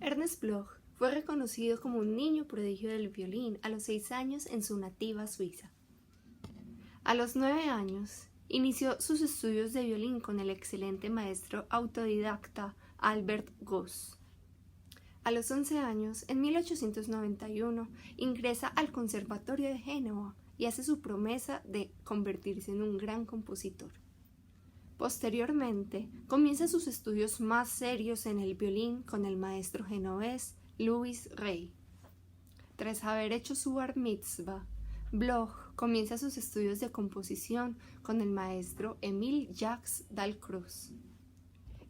Ernest Bloch fue reconocido como un niño prodigio del violín a los 6 años en su nativa Suiza. A los 9 años, inició sus estudios de violín con el excelente maestro autodidacta Albert Goss. A los 11 años, en 1891, ingresa al Conservatorio de Génova y hace su promesa de convertirse en un gran compositor. Posteriormente, comienza sus estudios más serios en el violín con el maestro genovés Louis Rey. Tras haber hecho su bar mitzvah, Bloch comienza sus estudios de composición con el maestro Émile Jacques Dalcroze.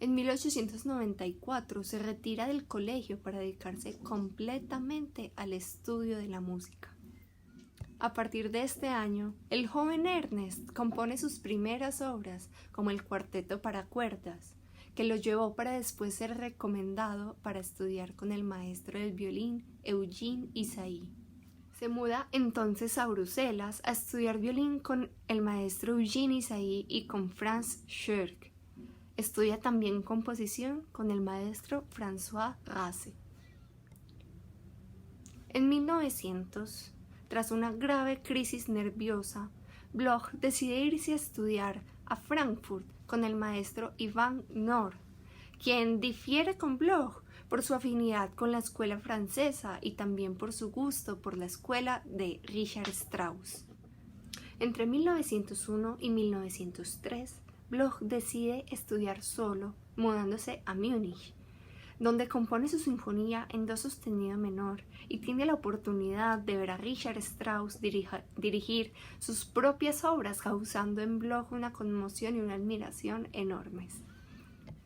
En 1894 se retira del colegio para dedicarse completamente al estudio de la música. A partir de este año, el joven Ernest compone sus primeras obras, como el Cuarteto para cuerdas, que lo llevó para después ser recomendado para estudiar con el maestro del violín Eugene Ysaÿe. Se muda entonces a Bruselas a estudiar violín con el maestro Eugene Ysaÿe y con Franz Schürk. Estudia también composición con el maestro François Rase. En 1900, tras una grave crisis nerviosa, Bloch decide irse a estudiar a Frankfurt con el maestro Ivan Knorr, quien difiere con Bloch por su afinidad con la escuela francesa y también por su gusto por la escuela de Richard Strauss. Entre 1901 y 1903, Bloch decide estudiar solo, mudándose a Múnich, donde compone su sinfonía en do sostenido menor y tiene la oportunidad de ver a Richard Strauss dirigir sus propias obras, causando en Bloch una conmoción y una admiración enormes.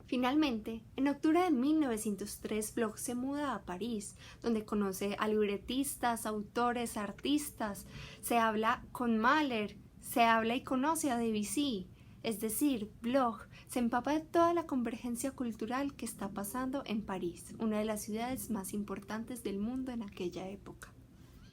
Finalmente, en octubre de 1903, Bloch se muda a París, donde conoce a libretistas, autores, artistas, se habla con Mahler, se habla y conoce a Debussy. Es decir, Bloch se empapa de toda la convergencia cultural que está pasando en París, una de las ciudades más importantes del mundo en aquella época.